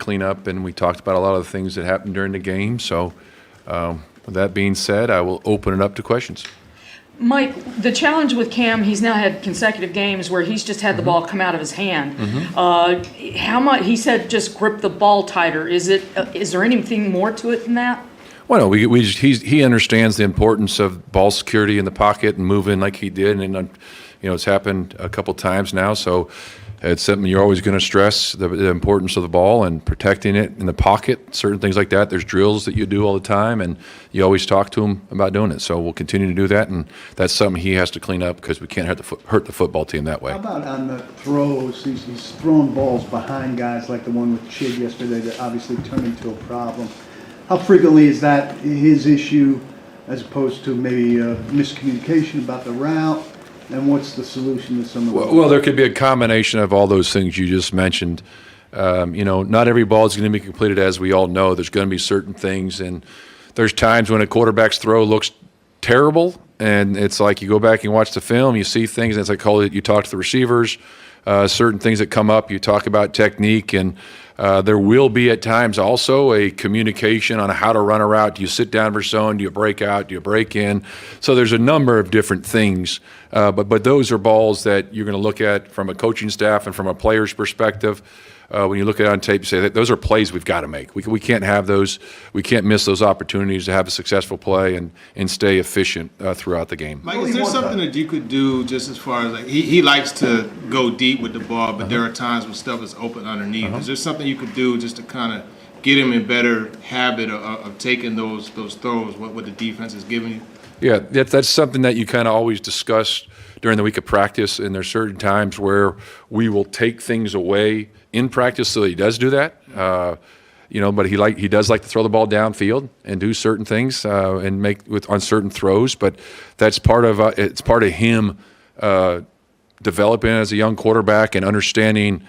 clean up, and we talked about a lot of the things that happened during the game. So with that being said, I will open it up to questions. Mike, the challenge with Cam, he's now had consecutive games where he's just had the ball come out of his hand. How much? He said just grip the ball tighter. Is there anything more to it than that? Well, no, he understands the importance of ball security in the pocket and moving like he did, and it's happened a couple times now. So it's something you're always going to stress, the importance of the ball and protecting it in the pocket, certain things like that. There's drills that you do all the time, and you always talk to him about doing it. So we'll continue to do that, and that's something he has to clean up because we can't hurt the football team that way. How about on the throws? He's throwing balls behind guys like the one with Chig yesterday that obviously turned into a problem. How frequently is that his issue as opposed to maybe miscommunication about the route? And what's the solution to some of those? Well, there could be a combination of all those things you just mentioned. Not every ball is going to be completed, as we all know. There's going to be certain things, and there's times when a quarterback's throw looks terrible, and it's like you go back and watch the film, you see things, and it's like you talk to the receivers, certain things that come up, you talk about technique, and there will be at times also a communication on how to run a route. Do you sit down for zone? Do you break out? Do you break in? So there's a number of different things, but those are balls that you're going to look at from a coaching staff and from a player's perspective. When you look at it on tape, you say that those are plays we've got to make. We can't have those. We can't miss those opportunities to have a successful play and stay efficient throughout the game. Mike, is there something that you could do just as far as like he likes to go deep with the ball, but there are times when stuff is open underneath. Is there something you could do just to kind of get him in better habit of taking those throws? What the defense is giving you? Yeah, that's something that you kind of always discuss during the week of practice, and there's certain times where we will take things away in practice so that he does do that. But he does like to throw the ball downfield and do certain things and make on certain throws. But that's part of it's part of him developing as a young quarterback and understanding,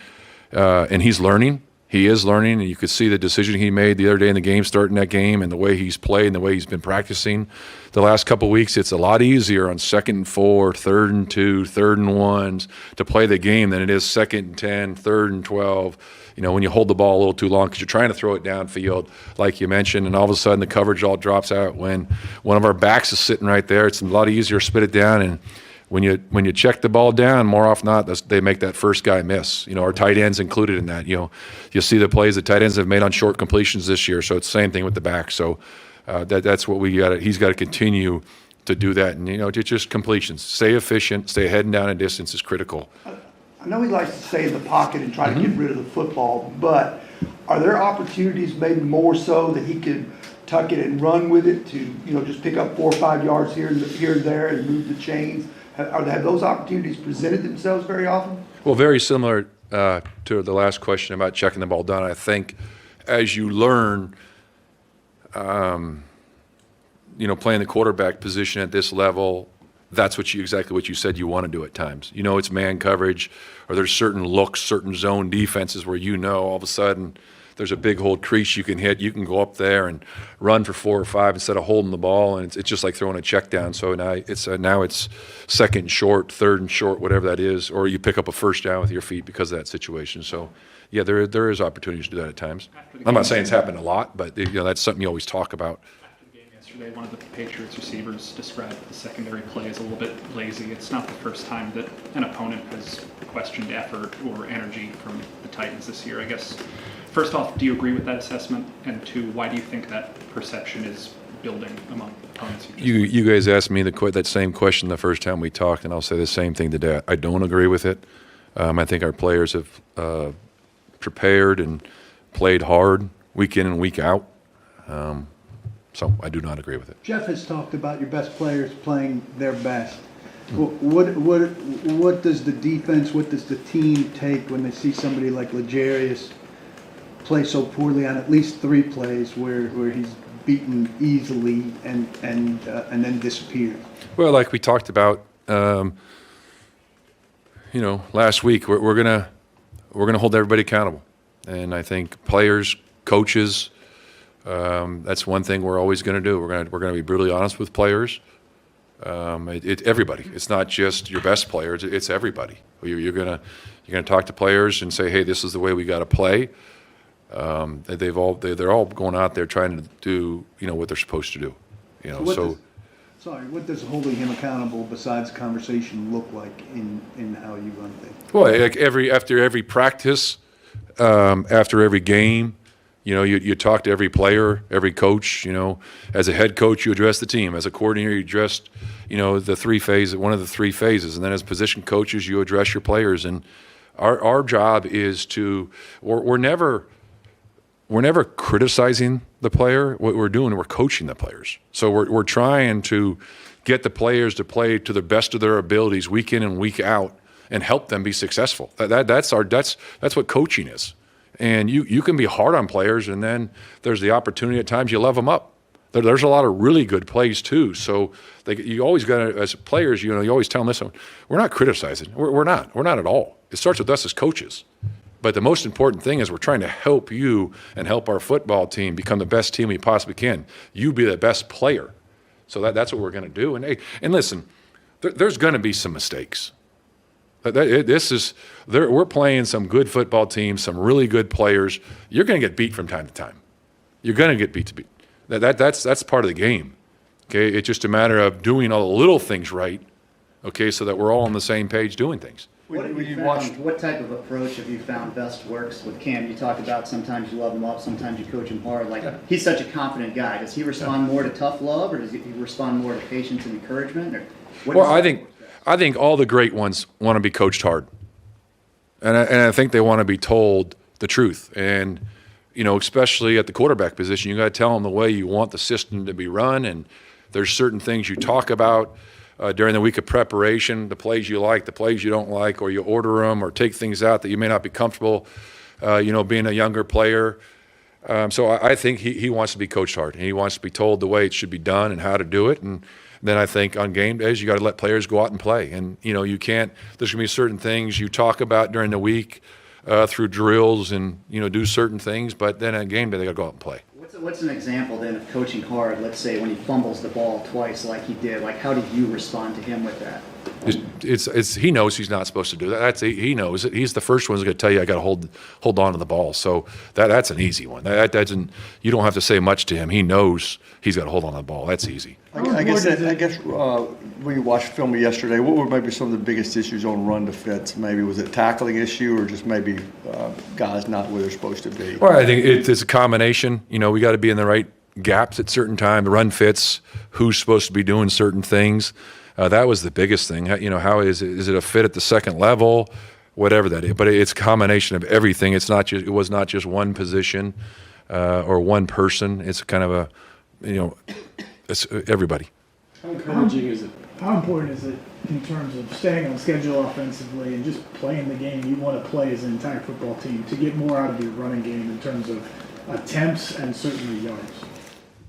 and he's learning. He is learning, and you could see the decision he made the other day in the game, starting that game, and the way he's played and the way he's been practicing the last couple of weeks. It's a lot easier on 2nd and 4, 3rd and 2, 3rd and 1s to play the game than it is 2nd and 10, 3rd and 12. When you hold the ball a little too long because you're trying to throw it downfield, like you mentioned, and all of a sudden the coverage all drops out. When one of our backs is sitting right there, it's a lot easier to spit it down. And when you check the ball down, more often than not, they make that first guy miss. Our tight ends included in that. You see the plays the tight ends have made on short completions this year. So it's the same thing with the back. So that's what we got. He's got to continue to do that, and it's just completions. Stay efficient, stay heading down a distance is critical. I know he likes to stay in the pocket and try to get rid of the football, but are there opportunities maybe more so that he could tuck it and run with it to just pick up 4 or 5 yards here and there and move the chains? Have those opportunities presented themselves very often? Well, very similar to the last question about checking the ball down. I think as you learn, playing the quarterback position at this level, that's exactly what you said you want to do at times. It's man coverage, or there's certain looks, certain zone defenses where all of a sudden there's a big hold crease you can hit. You can go up there and run for 4 or 5 instead of holding the ball, and it's just like throwing a check down. So now it's 2nd and short, 3rd and short, whatever that is, or you pick up a first down with your feet because of that situation. So, yeah, there is opportunities to do that at times. I'm not saying it's happened a lot, but that's something you always talk about. After the game yesterday, one of the Patriots receivers described the secondary play as a little bit lazy. It's not the first time that an opponent has questioned effort or energy from the Titans this year, I guess. First off, do you agree with that assessment? And 2, why do you think that perception is building among opponents? You guys asked me that same question the first time we talked, and I'll say the same thing today. I don't agree with it. I think our players have prepared and played hard week in and week out. So I do not agree with it. Jeff has talked about your best players playing their best. What does the defense, what does the team take when they see somebody like L'Jarius play so poorly on at least 3 plays where he's beaten easily and then disappears? Well, like we talked about, last week, we're gonna hold everybody accountable, and I think players, coaches, that's one thing we're always going to do. We're going to be brutally honest with players. Everybody. It's not just your best players. It's everybody. You're going to talk to players and say, hey, this is the way we got to play. They're all going out there trying to do, what they're supposed to do. What does holding him accountable besides conversation look like in how you run things? Well, like after every practice, after every game, you talk to every player, every coach. As a head coach, you address the team. As a coordinator, you address, one of the three phases. And then as position coaches, you address your players. And our job is we're never criticizing the player. What we're doing, we're coaching the players. So we're trying to get the players to play to the best of their abilities week in and week out and help them be successful. That's what coaching is. And you can be hard on players, and then there's the opportunity at times you love them up. There's a lot of really good plays too. So you always got to, as players, you always tell them this: we're not criticizing. We're not at all. It starts with us as coaches. But the most important thing is we're trying to help you and help our football team become the best team we possibly can. You be the best player. So that's what we're going to do. And listen, there's going to be some mistakes. We're playing some good football teams, some really good players. You're going to get beat from time to time. You're going to get beat. That's part of the game. Okay, it's just a matter of doing all the little things right. Okay, so that we're all on the same page doing things. What type of approach have you found best works with Cam? You talk about sometimes you love him up, sometimes you coach him hard. He's such a confident guy. Does he respond more to tough love, or does he respond more to patience and encouragement? I think all the great ones want to be coached hard, and I think they want to be told the truth. And especially at the quarterback position, you got to tell them the way you want the system to be run. And there's certain things you talk about during the week of preparation, the plays you like, the plays you don't like, or you order them or take things out that you may not be comfortable, being a younger player. So I think he wants to be coached hard, and he wants to be told the way it should be done and how to do it. And then I think on game days, you got to let players go out and play. And, you can't, there's going to be certain things you talk about during the week through drills and, do certain things, but then on game day, they got to go out and play. What's an example then of coaching hard? Let's say when he fumbles the ball twice like he did, how do you respond to him with that? He knows he's not supposed to do that. He knows it. He's the first one who's going to tell you I got to hold on to the ball. So that's an easy one. You don't have to say much to him. He knows he's got to hold on to the ball. That's easy. I guess when you watched film yesterday, what were maybe some of the biggest issues on run defense? Maybe was it tackling issue, or just maybe guys not where they're supposed to be? Well, I think it's a combination. We got to be in the right gaps at certain time. The run fits. Who's supposed to be doing certain things? That was the biggest thing. How is it? Is it a fit at the second level? Whatever that is, but it's a combination of everything. It was not just one position or one person. It's kind of it's everybody. How encouraging is it? How important is it in terms of staying on schedule offensively and just playing the game you want to play as an entire football team to get more out of your running game in terms of attempts and certainly yards?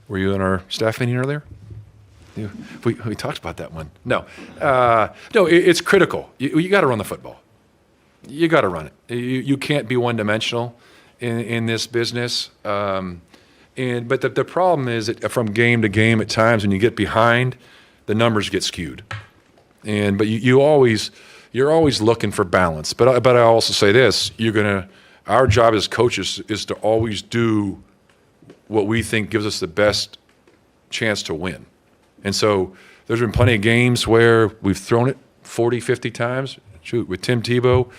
Were you in our staff meeting earlier? We talked about that one. No, it's critical. You got to run the football. You got to run it. You can't be one-dimensional in this business. But the problem is that from game to game, at times when you get behind, the numbers get skewed. But you're always looking for balance. But I also say this: our job as coaches is to always do what we think gives us the best chance to win. And so there's been plenty of games where we've thrown it 40, 50 times. Shoot, with Tim Tebow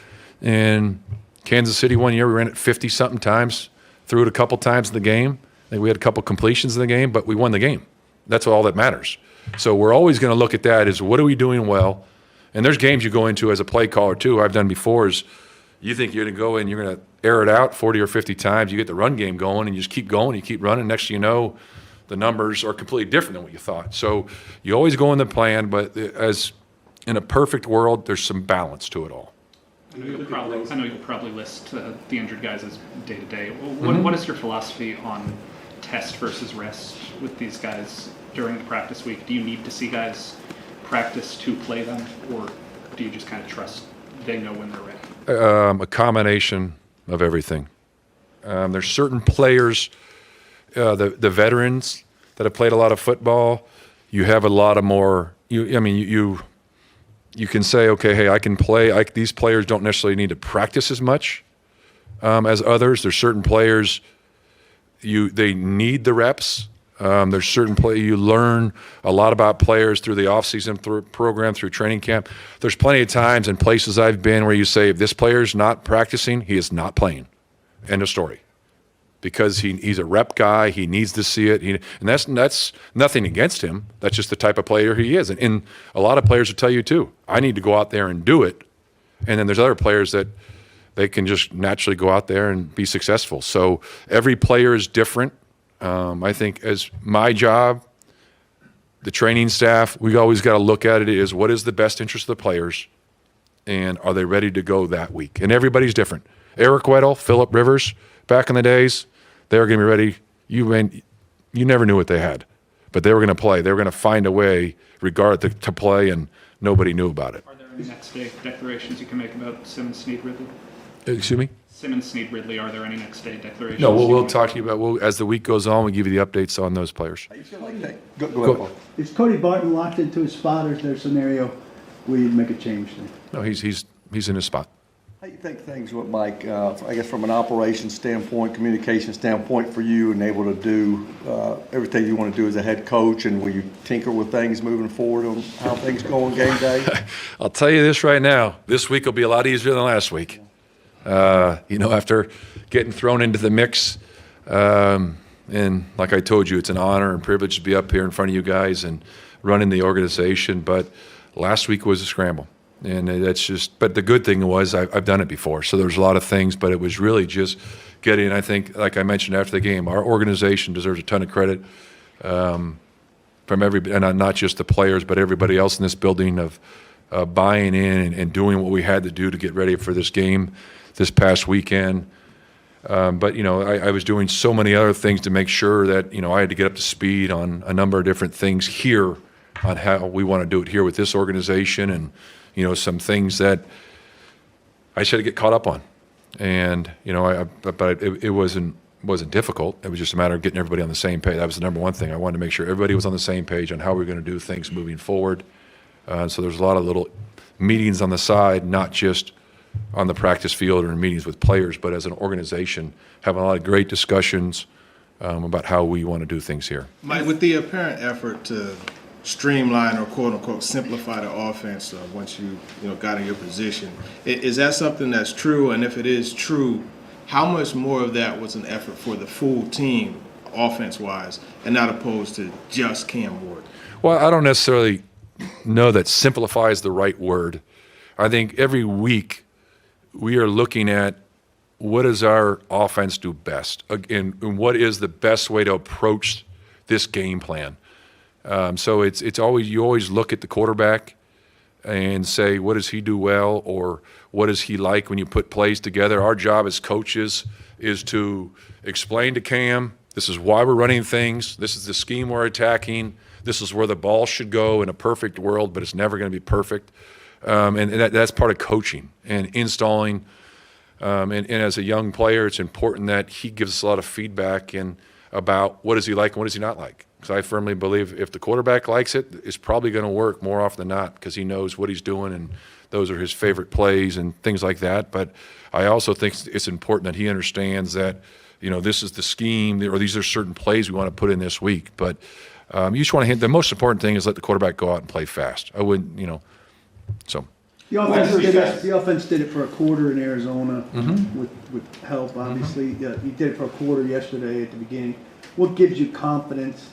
in Kansas City one year, we ran it 50-something times, threw it a couple times in the game. I think we had a couple completions in the game, but we won the game. That's all that matters. So we're always going to look at that as what are we doing well? And there's games you go into as a play caller too, I've done before, is you think you're going to go in, you're going to air it out 40 or 50 times, you get the run game going, and you just keep going, you keep running. Next thing you know, the numbers are completely different than what you thought. So you always go in the plan, but as in a perfect world, there's some balance to it all. I know you'll probably list the injured guys as day-to-day. What is your philosophy on test versus rest with these guys during the practice week? Do you need to see guys practice to play them, or do you just kind of trust they know when they're ready? A combination of everything. There's certain players, the veterans that have played a lot of football, you have a lot of more, you can say, okay, hey, I can play. These players don't necessarily need to practice as much, as others. There's certain players they need the reps. There's certain you learn a lot about players through the offseason program, through training camp. There's plenty of times and places I've been where you say, if this player's not practicing, he is not playing. End of story. Because he's a rep guy, he needs to see it, and that's nothing against him. That's just the type of player he is. And a lot of players will tell you too, I need to go out there and do it. And then there's other players that they can just naturally go out there and be successful. So every player is different. I think as my job, the training staff, we always got to look at it as what is the best interest of the players, and are they ready to go that week? And everybody's different. Eric Weddle, Phillip Rivers, back in the days, they were going to be ready. You never knew what they had, but they were going to play. They were going to find a way, to play, and nobody knew about it. Are there any next day declarations you can make about Simmons, Snead, Ridley? Excuse me? Simmons, Snead, Ridley, are there any next day declarations? No, we'll you can talk to you about, as the week goes on, we'll give you the updates on those players. Go ahead, Paul. Is Cody Barton locked into his spot, or is there a scenario where you'd make a change there? No, he's in his spot. How do you think things went, Mike, I guess from an operations standpoint, communication standpoint for you, and able to do everything you want to do as a head coach, and will you tinker with things moving forward on how things go on game day? I'll tell you this right now. This week will be a lot easier than last week. After getting thrown into the mix, and like I told you, it's an honor and privilege to be up here in front of you guys and running the organization. But last week was a scramble. And that's just, but the good thing was I've done it before. So there's a lot of things, but it was really just getting, I think, like I mentioned after the game, our organization deserves a ton of credit from everybody, and not just the players, but everybody else in this building of buying in and doing what we had to do to get ready for this game this past weekend. But, I was doing so many other things to make sure that, I had to get up to speed on a number of different things here on how we want to do it here with this organization, and some things that I should get caught up on. And, but it wasn't difficult. It was just a matter of getting everybody on the same page. That was the number one thing. I wanted to make sure everybody was on the same page on how we were going to do things moving forward. So there's a lot of little meetings on the side, not just on the practice field or in meetings with players, but as an organization, having a lot of great discussions about how we want to do things here. Mike, with the apparent effort to streamline or quote unquote simplify the offense once you got in your position, is that something that's true? And if it is true, how much more of that was an effort for the full team offense wise, and not opposed to just Cam Ward? Well, I don't necessarily know that simplify is the right word. I think every week we are looking at what does our offense do best, and what is the best way to approach this game plan. So it's always, you always look at the quarterback and say, what does he do well, or what is he like when you put plays together? Our job as coaches is to explain to Cam, this is why we're running things, this is the scheme we're attacking, this is where the ball should go in a perfect world, but it's never going to be perfect. And that's part of coaching and installing. And as a young player, it's important that he gives us a lot of feedback about what is he like and what is he not like. Because I firmly believe if the quarterback likes it, it's probably going to work more often than not, because he knows what he's doing and those are his favorite plays and things like that. But I also think it's important that he understands that, this is the scheme, or these are certain plays we want to put in this week. But you just want to hit, the most important thing is let the quarterback go out and play fast. I wouldn't, so. The offense did it for a quarter in Arizona with help, obviously. You did it for a quarter yesterday at the beginning. What gives you confidence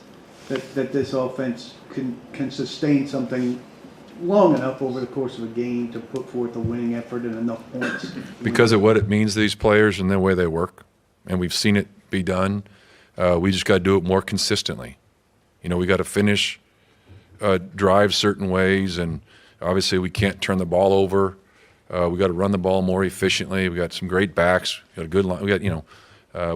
that this offense can sustain something long enough over the course of a game to put forth a winning effort and enough points? Because of what it means to these players and the way they work, and we've seen it be done. We just got to do it more consistently. We got to finish drives certain ways, and obviously we can't turn the ball over. We got to run the ball more efficiently. We got some great backs. We got a good line. We got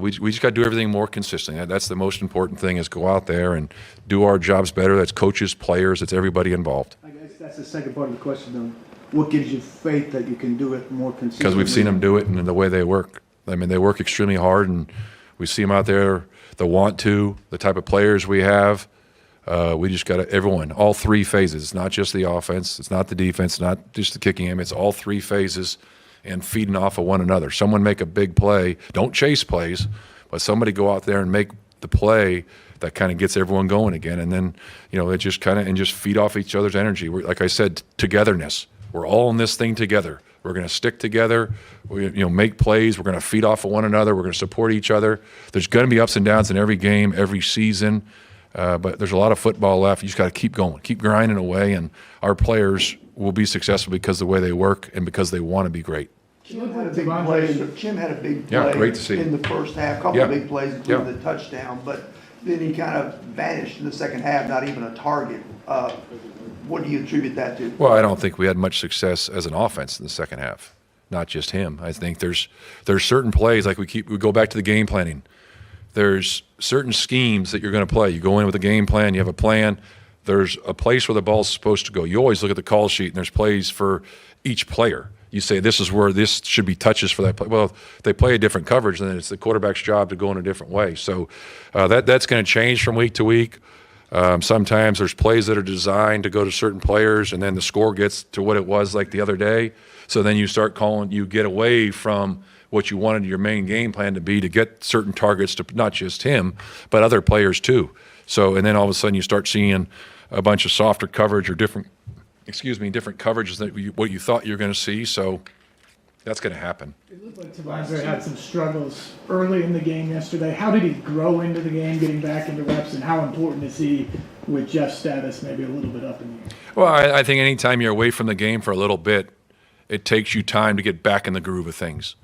we just got to do everything more consistently. That's the most important thing, is go out there and do our jobs better. That's coaches, players, it's everybody involved. I guess that's the second part of the question, though. What gives you faith that you can do it more consistently? Because we've seen them do it, and the way they work. I mean, they work extremely hard, and we see them out there, the want to, the type of players we have. We just got to, everyone, all three phases. It's not just the offense. It's not the defense. Not just the kicking game. It's all three phases. and feeding off of one another. Someone make a big play. Don't chase plays, but somebody go out there and make the play that kind of gets everyone going again. And then, it just just feed off each other's energy. Like I said, togetherness. We're all in this thing together. We're going to stick together. We, make plays. We're going to feed off of one another. We're going to support each other. There's going to be ups and downs in every game, every season. But there's a lot of football left. You just got to keep going, keep grinding away, and our players will be successful because of the way they work and because they want to be great. Jim had a big play. Jim had a big play Yeah, great to see. in the first half. Couple Yeah. of big plays, including Yeah. the touchdown. But then he kind of vanished in the second half. Not even a target. What do you attribute that to? Well, I don't think we had much success as an offense in the second half. Not just him. I think there's certain plays, like we go back to the game planning. There's certain schemes that you're going to play. You go in with a game plan, you have a plan. There's a place where the ball's supposed to go. You always look at the call sheet, and there's plays for each player. You say, this is where this should be touches for that play. Well, if they play a different coverage, then it's the quarterback's job to go in a different way. So that's going to change from week to week. Sometimes there's plays that are designed to go to certain players, and then the score gets to what it was like the other day. So then you get away from what you wanted your main game plan to be, to get certain targets to not just him, but other players too. So, and then all of a sudden you start seeing a bunch of softer coverage or different coverages than what you thought you were going to see. So that's going to happen. It looked like Devondre had some struggles early in the game yesterday. How did he grow into the game, getting back into reps, and how important is he with Jeff's status maybe a little bit up in the air? Well, I think anytime you're away from the game for a little bit, it takes you time to get back in the groove of things.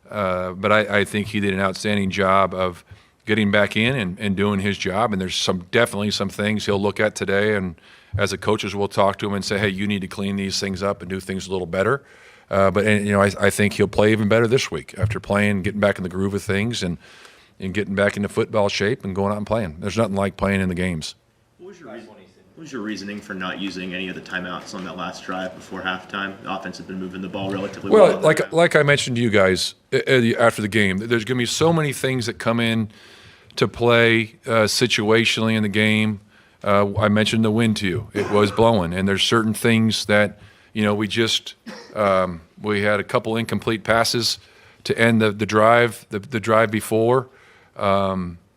But I think he did an outstanding job of getting back in and doing his job. And there's definitely some things he'll look at today, and as the coaches will talk to him and say, hey, you need to clean these things up and do things a little better. I think he'll play even better this week after getting back in the groove of things and getting back into football shape and going out and playing. There's nothing like playing in the games. What was your reareasoning for not using any of the timeouts on that last drive before halftime? The offense had been moving the ball relatively well. Well, like I mentioned to you guys after the game, there's going to be so many things that come in to play situationally in the game. I mentioned the wind to you. It was blowing, and there's certain things that we just we had a couple incomplete passes to end the drive before.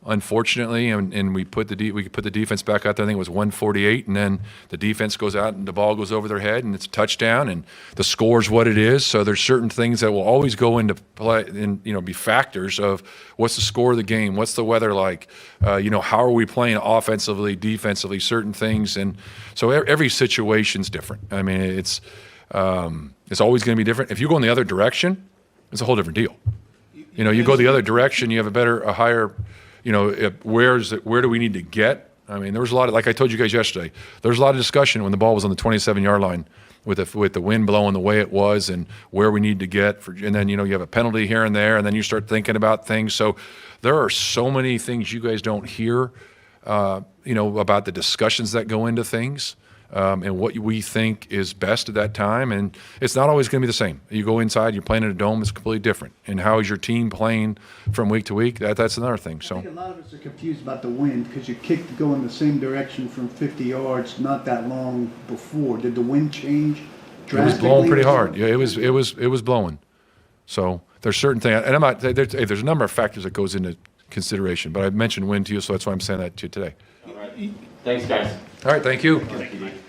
Unfortunately, and we put the defense back out there. I think it was 148, and then the defense goes out and the ball goes over their head, and it's a touchdown, and the score's what it is. So there's certain things that will always go into play and be factors of what's the score of the game, what's the weather like, how are we playing offensively, defensively, certain things, and so every situation's different. I mean, it's always going to be different. If you go in the other direction, it's a whole different deal. You go the other direction, you have a higher. Where do we need to get? I mean, there was a lot of, like I told you guys yesterday, there was a lot of discussion when the ball was on the 27-yard line with the wind blowing the way it was and where we need to get. And then, you have a penalty here and there, and then you start thinking about things. So there are so many things you guys don't hear, about the discussions that go into things. And what we think is best at that time. And it's not always going to be the same. You go inside, you're playing in a dome, it's completely different. And how is your team playing from week to week? That's another thing. So I think a lot of us are confused about the wind because your kick to go in the same direction from 50 yards not that long before. Did the wind change drastically? it was blowing pretty hard. Yeah, it was blowing. So there's certain things, and I'm not. There's a number of factors that goes into consideration. But I mentioned wind to you, so that's why I'm saying that to you today. All right. Thanks, guys. All right, thank you. Thank you, Dave.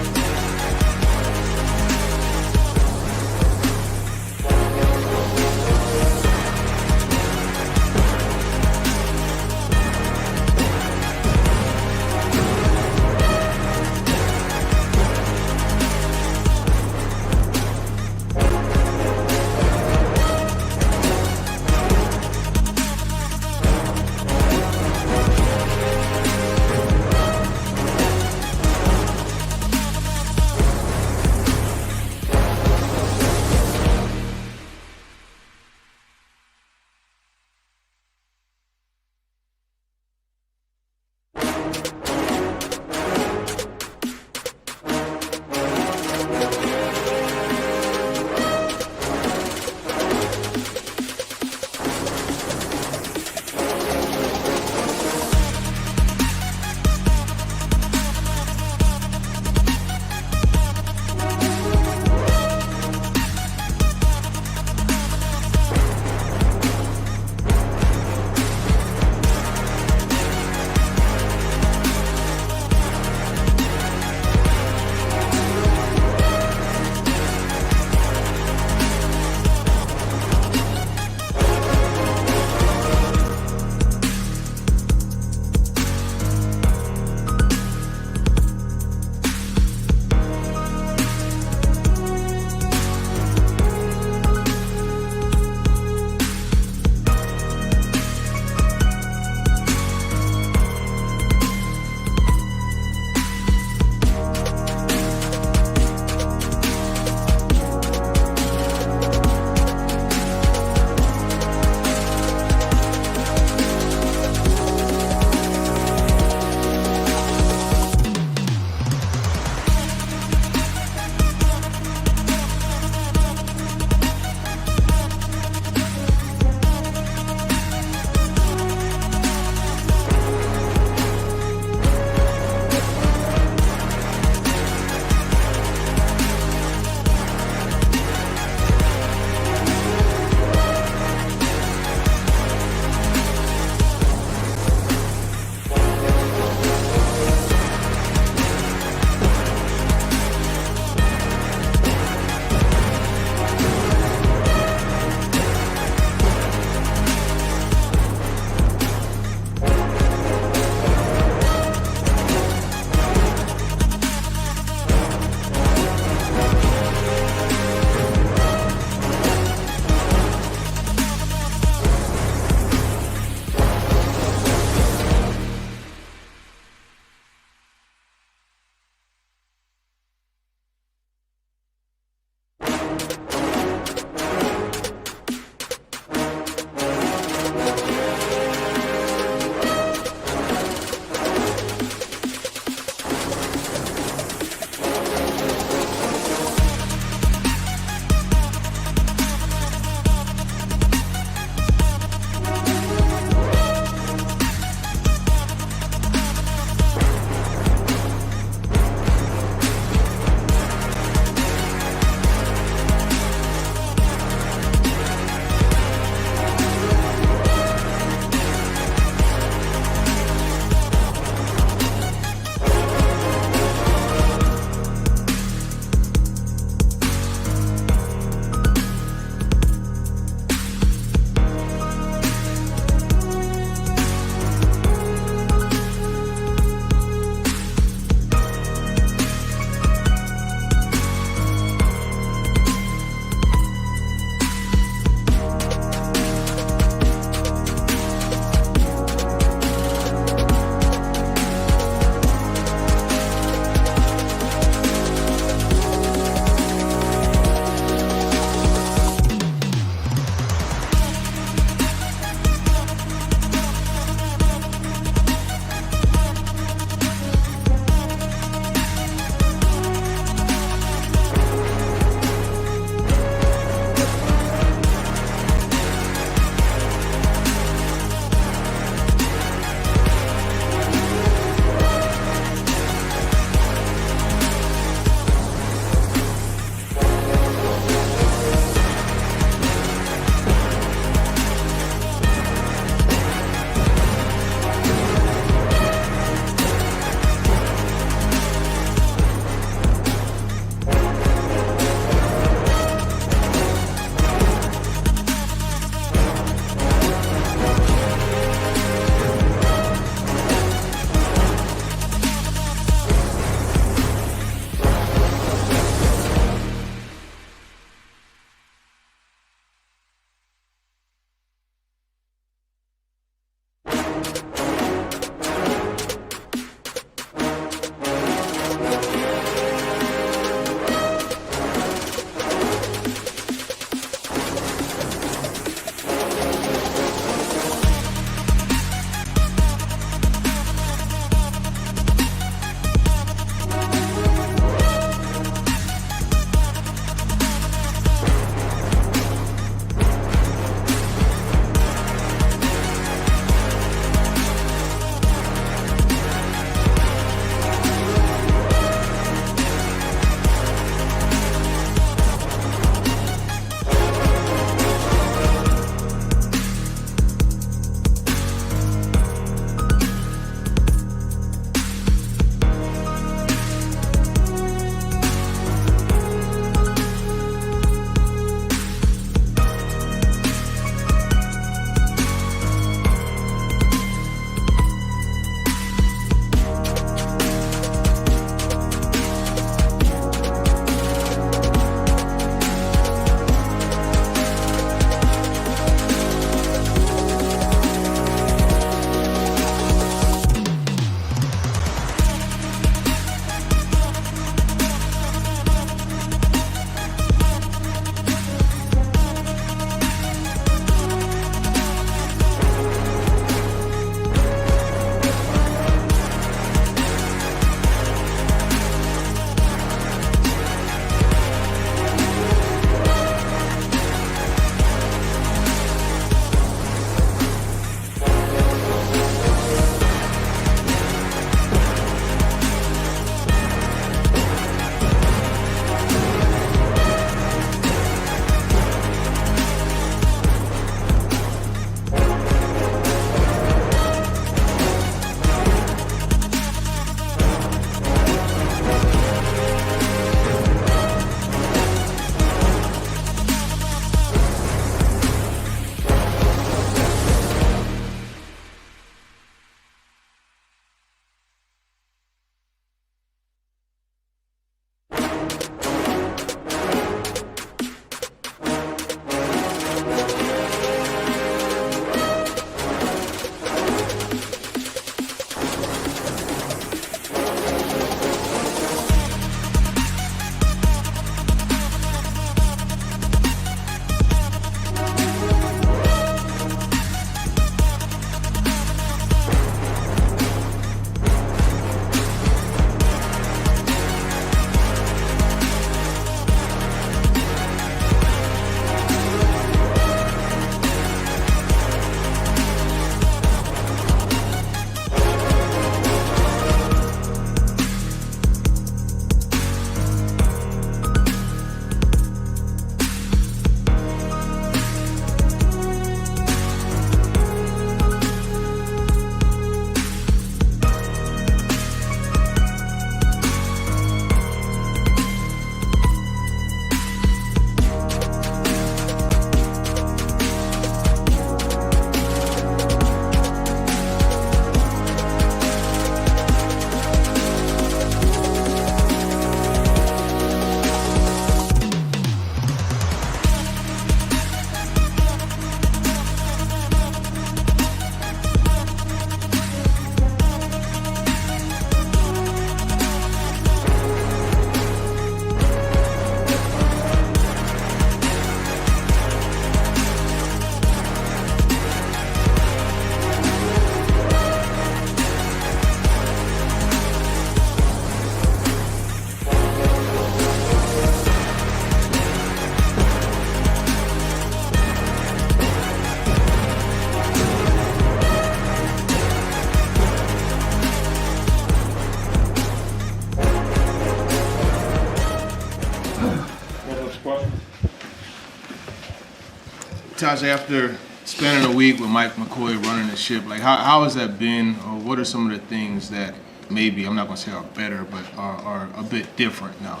Taj, after spending a week with Mike McCoy running the ship, like how has that been, or what are some of the things that maybe, I'm not going to say are better, but are a bit different now?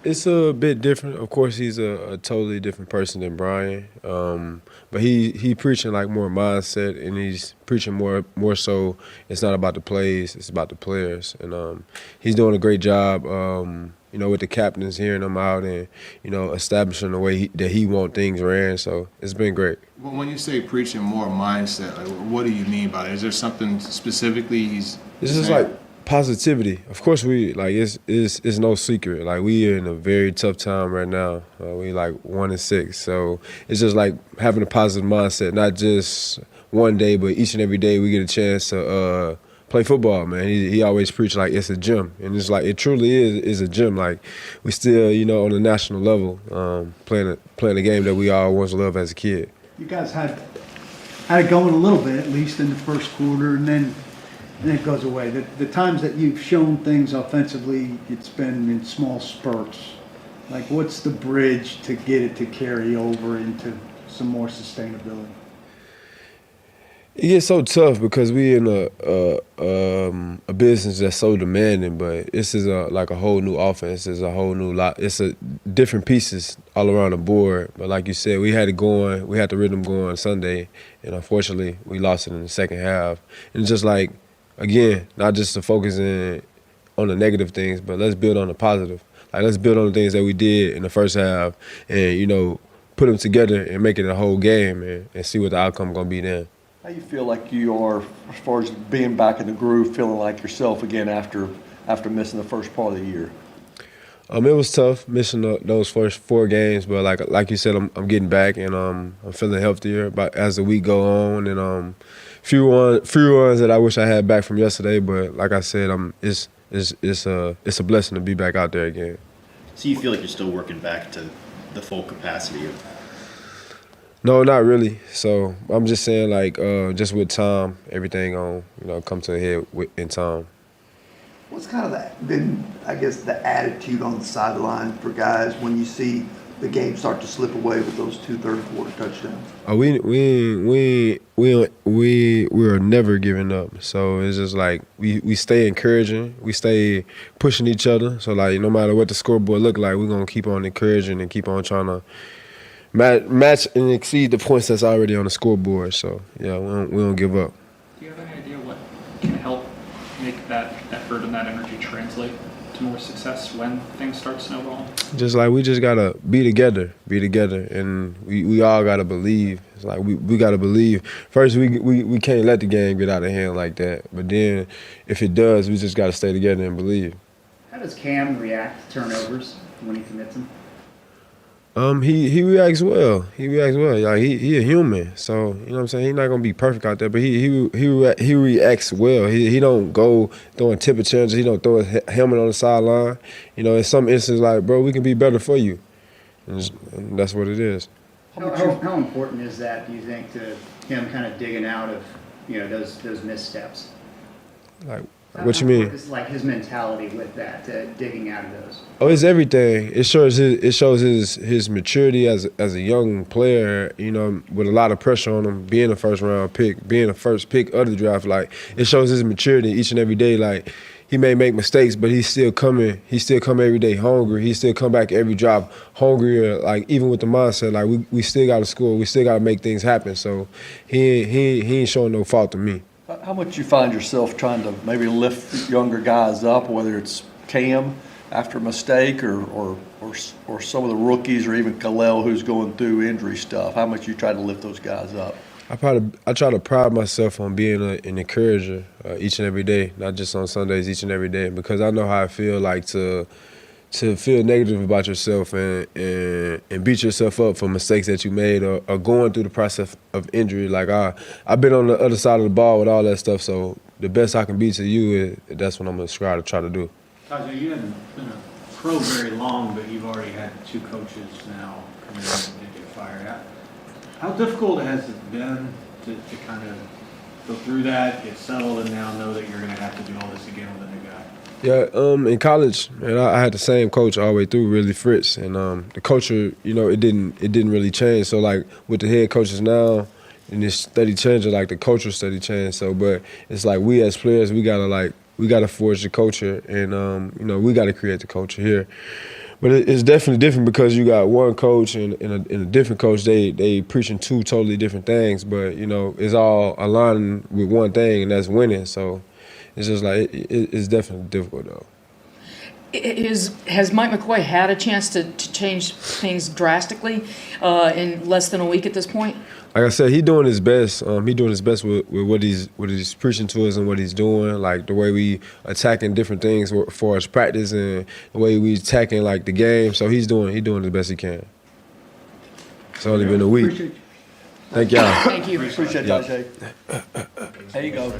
It's a bit different. Of course, he's a totally different person than Brian. But he preaching like more mindset, and he's preaching more so. It's not about the plays; it's about the players. And he's doing a great job. With the captains hearing them out and establishing the way that he want things ran. So it's been great. Well, when you say preaching more mindset, like, what do you mean by that? Is there something specifically he's It's just saying? like positivity. Of course, we like it's no secret. Like we are in a very tough time right now. We like 1-6, so it's just like having a positive mindset, not just one day, but each and every day we get a chance to play football. Man, he always preach like it's a gym, and it's like it truly is a gym. Like we still on the national level playing a game that we all once loved as a kid. You guys had it going a little bit, at least in the first quarter, and then it goes away. The times that you've shown things offensively, it's been in small spurts. Like, what's the bridge to get it to carry over into some more sustainability? It gets so tough because we in a business that's so demanding, but this is like a whole new offense. It's a whole new lot. It's a different pieces all around the board. But like you said, we had it going. We had the rhythm going Sunday, and unfortunately, we lost it in the second half. And it's just like, again, not just to focus on the negative things, but let's build on the positive. Like let's build on the things that we did in the first half, and put them together and make it a whole game, and see what the outcome gonna be then. How you feel like you are as far as being back in the groove, feeling like yourself again after missing the first part of the year? It was tough missing those first 4 games, but like you said, I'm getting back, and I'm feeling healthier as the week go on, and few runs that I wish I had back from yesterday, but like I said, it's a blessing to be back out there again. So you feel like you're still working back to the full capacity of? No, not really. So I'm just saying, like, just with time, everything gonna come to a head in time. What's kind of been, I guess, the attitude on the sideline for guys when you see the game start to slip away with those 2 third-quarter touchdowns? We are never giving up. So it's just like we stay encouraging, we stay pushing each other. So like no matter what the scoreboard look like, we're gonna keep on encouraging and keep on trying to match and exceed the points that's already on the scoreboard. So yeah, we don't give up. Do you have any idea what can help make that effort and that energy translate to more success when things start snowballing? Just like we just gotta be together, and we all gotta believe. It's like we gotta believe. First, we can't let the game get out of hand like that. But then, if it does, we just gotta stay together and believe. How does Cam react to turnovers when he commits them? He reacts well. Like he a human, so you know what I'm saying. He's not gonna be perfect out there, but he reacts well. He don't go throwing temper tantrums. He don't throw his helmet on the sideline. In some instances, like, bro, we can be better for you, and that's what it is. How important is that, do you think, to him kind of digging out of those missteps? Like, what you mean? It's like his mentality with that, digging out of those. Oh, it's everything. It shows his maturity as a young player, with a lot of pressure on him, being a first round pick, being the first pick of the draft. Like, it shows his maturity each and every day. Like, he may make mistakes, but he's still coming every day hungry. He still come back every drop hungrier, like, even with the mindset, like, we still got to score. We still got to make things happen. So he ain't showing no fault to me. How much you find yourself trying to maybe lift younger guys up, whether it's Cam after a mistake or some of the rookies or even Khalil who's going through injury stuff? How much you try to lift those guys up? I try to pride myself on being an encourager each and every day, not just on Sundays, each and every day, because I know how I feel like to feel negative about yourself and beat yourself up for mistakes that you made or going through the process of injury. Like I've been on the other side of the ball with all that stuff, so the best I can be to you, that's what I'm going to try to do. Tajay, you haven't been a pro very long, but you've already had 2 coaches now come in and get fired out. How difficult has it been to kind of go through that, get settled, and now know that you're going to have to do all this again with a new guy? Yeah, in college, man, I had the same coach all the way through, really Fritz, and the culture, it didn't really change. So like with the head coaches now, and it's steady changing, like the culture steady change. So, but it's like we as players, we gotta forge the culture, and we gotta create the culture here. But it's definitely different because you got one coach and a different coach. They preaching two totally different things, but it's all aligning with one thing, and that's winning. So. It's just like it's definitely difficult though. Has Mike McCoy had a chance to change things drastically in less than a week at this point? Like I said, he doing his best. He doing his best with what he's preaching to us and what he's doing. Like the way we attacking different things for us practice and the way we attacking like the game. So he's doing the best he can. It's only been a week. Appreciate you. Thank y'all. Thank you. Appreciate that, Jay. There you go.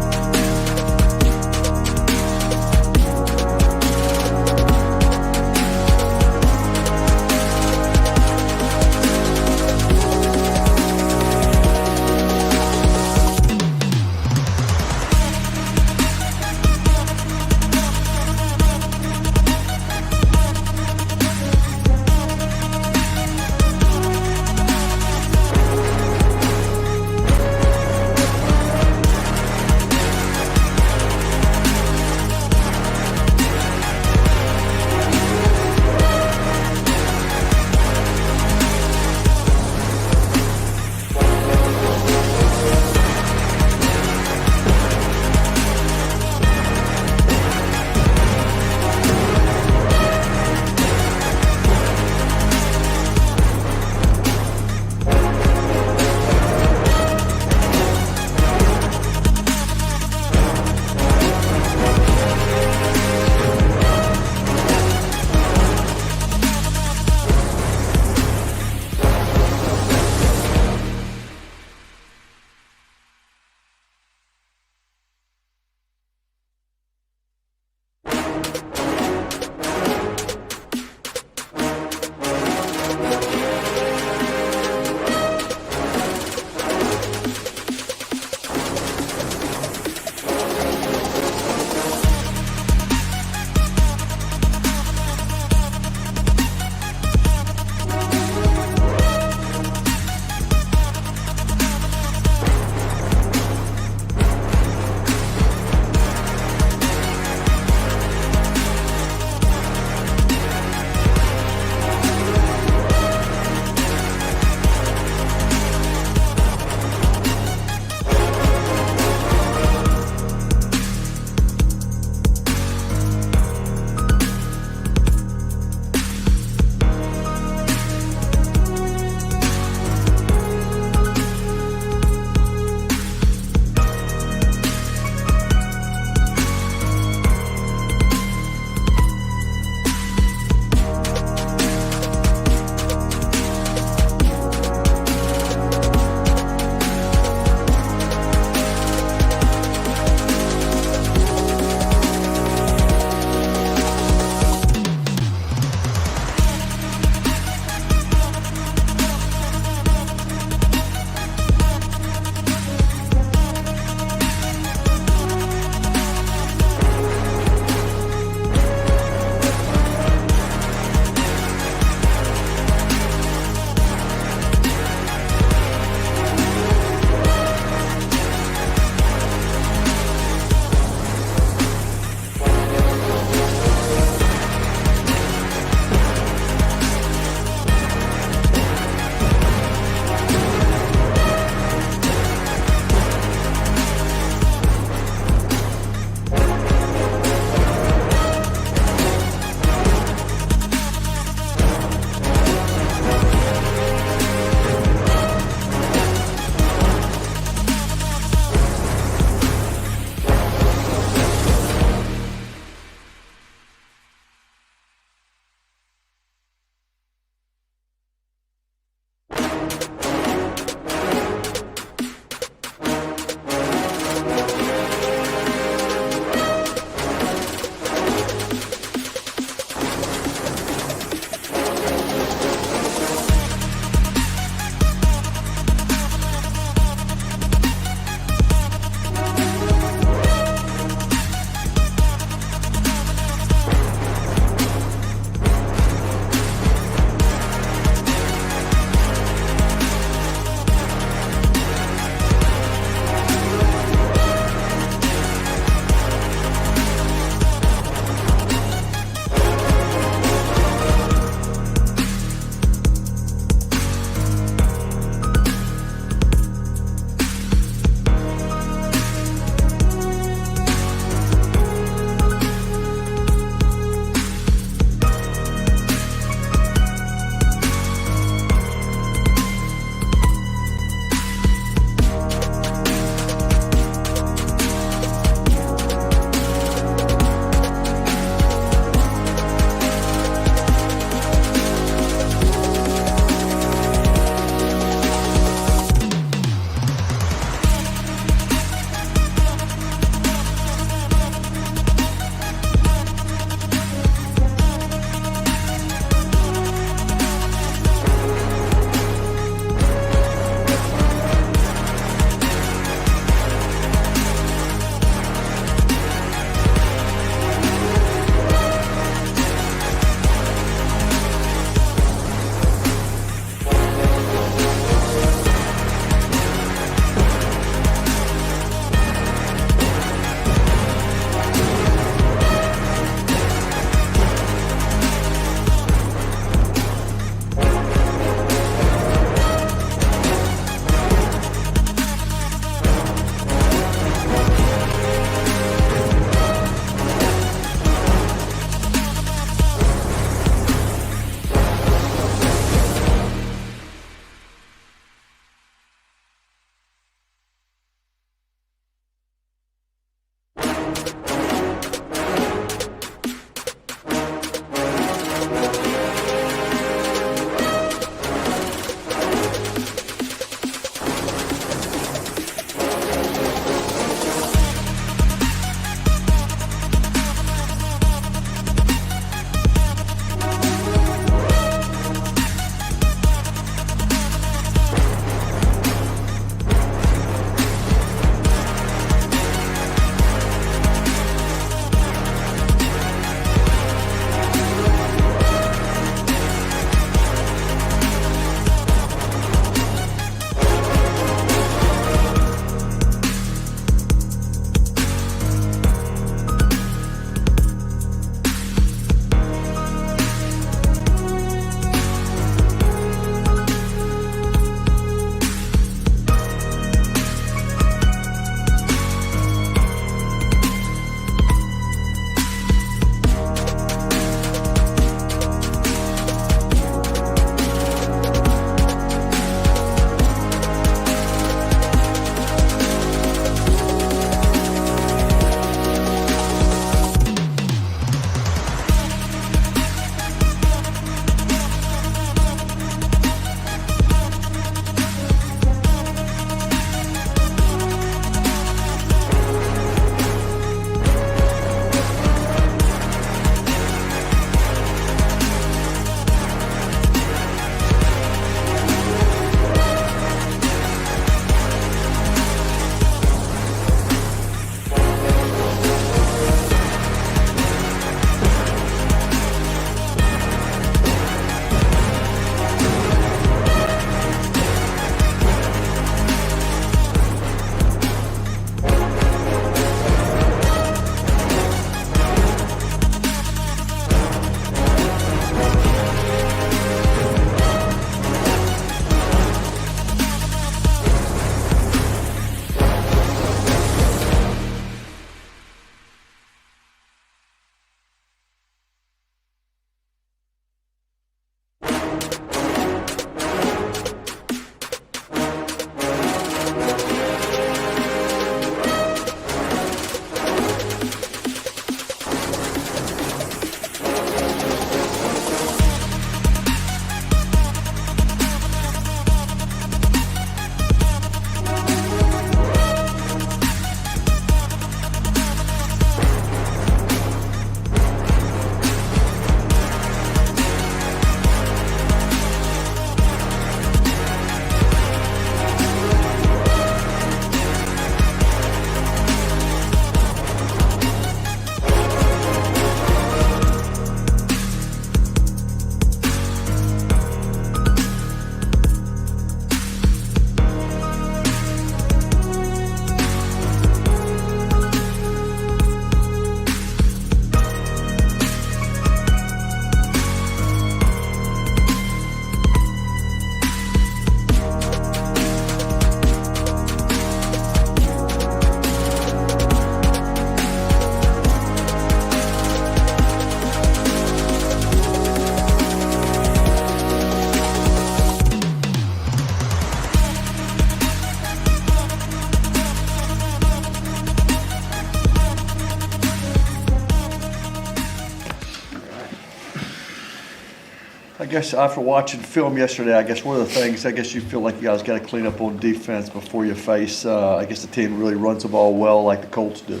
I guess after watching film yesterday, I guess one of the things, I guess you feel like you guys got to clean up on defense before you face, I guess the team that really runs the ball well like the Colts do.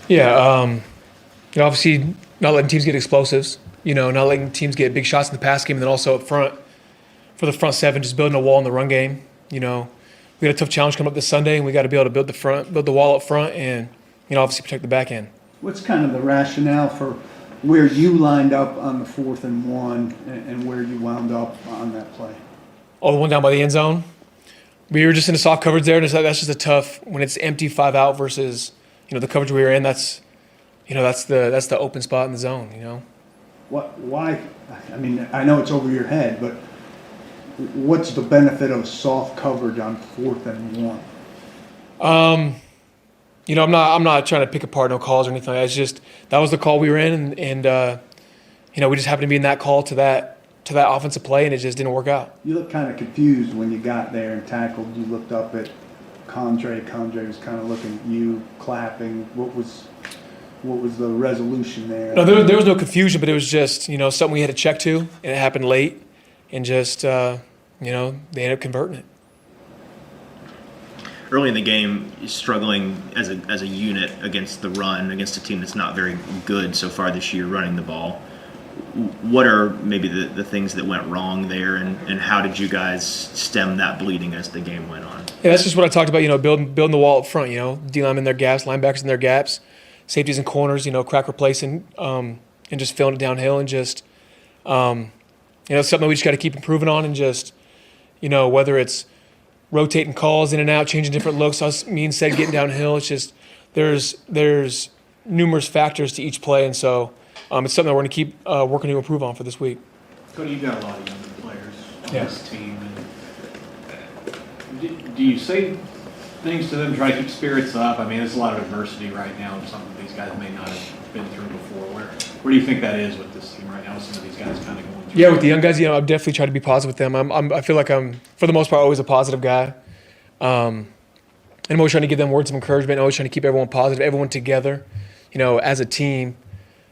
Yeah, obviously not letting teams get explosives, not letting teams get big shots in the pass game, and then also up front, for the front seven, just building a wall in the run game. We got a tough challenge coming up this Sunday, and we got to be able to build the wall up front, and obviously protect the back end. What's kind of the rationale for where you lined up on the 4th and 1 and where you wound up on that play? Oh, the one down by the end zone. We were just in a soft coverage there, and that's just a tough when it's empty 5 out versus the coverage we were in. That's the open spot in the zone. Why? I mean, I know it's over your head, but what's the benefit of soft coverage on 4th and 1? I'm not trying to pick apart no calls or anything. It's just that was the call we were in, and we just happened to be in that call to that offensive play, and it just didn't work out. You looked kind of confused when you got there and tackled. You looked up at Condre. Condre was kind of looking at you, clapping. What was the resolution there? No, there was no confusion, but it was just something we had to check to, and it happened late, and just they ended up converting it. Early in the game, struggling as a unit against the run, against a team that's not very good so far this year running the ball. What are maybe the things that went wrong there, and how did you guys stem that bleeding as the game went on? Yeah, that's just what I talked about, building the wall up front, D-line in their gaps, linebackers in their gaps, safeties and corners, crack replacing, and just filling it downhill, and just, something that we just got to keep improving on, and just, whether it's rotating calls in and out, changing different looks, me and Sed getting downhill, it's just, there's numerous factors to each play, and so it's something that we're going to keep working to improve on for this week. Cody, you've got a lot of younger players on Yeah. this team. And do you say things to them, try to keep spirits up? I mean, there's a lot of adversity right now, something these guys may not have been through before. Where do you think that is with this team right now, with some of these guys kind of going through? Yeah, with the young guys, I've definitely tried to be positive with them. I feel like I'm, for the most part, always a positive guy. And I'm always trying to give them words of encouragement, always trying to keep everyone positive, everyone together, as a team.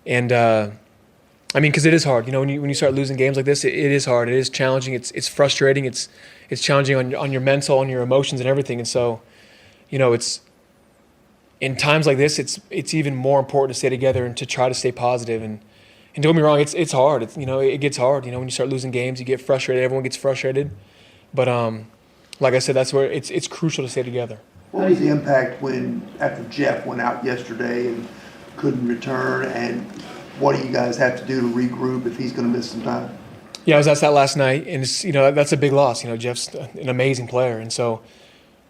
And, because it is hard, when you start losing games like this, it is hard. It is challenging. It's frustrating. It's challenging on your mental, on your emotions and everything. And so, it's in times like this, it's even more important to stay together and to try to stay positive. And don't get me wrong, it's hard. It gets hard. When you start losing games, you get frustrated. Everyone gets frustrated. But like I said, that's where it's crucial to stay together. What was the impact after Jeff went out yesterday and couldn't return, and what do you guys have to do to regroup if he's going to miss some time? Yeah, I was asked that last night, and it's, that's a big loss. Jeff's an amazing player, and so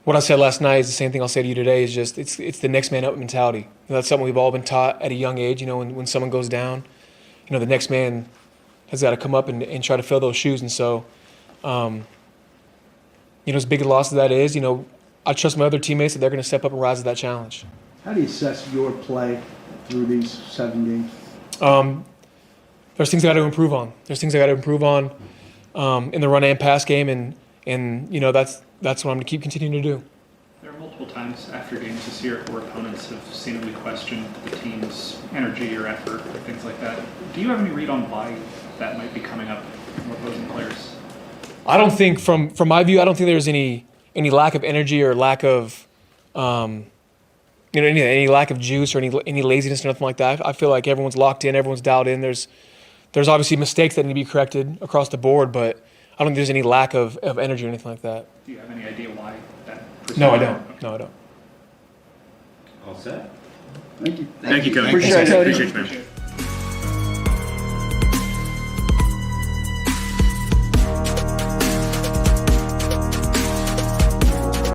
what I said last night is the same thing I'll say to you today. Is just it's the next man up mentality. That's something we've all been taught at a young age. When someone goes down, the next man has got to come up and try to fill those shoes. And so, as big a loss as that is, I trust my other teammates that they're going to step up and rise to that challenge. How do you assess your play through these 7 games? There's things I got to improve on. In the run and pass game, and that's what I'm going to keep continuing to do. There are multiple times after games this year where opponents have seemingly questioned the team's energy or effort or things like that. Do you have any read on why that might be coming up from opposing players? I don't think, from my view, I don't think there's any lack of energy or lack of any lack of juice or any laziness or nothing like that. I feel like everyone's locked in, everyone's dialed in. There's obviously mistakes that need to be corrected across the board, but I don't think there's any lack of energy or anything like that. Do you have any idea why that? No, I don't. All set. Thank you. Thank you, Cody. Appreciate it. Appreciate you, man.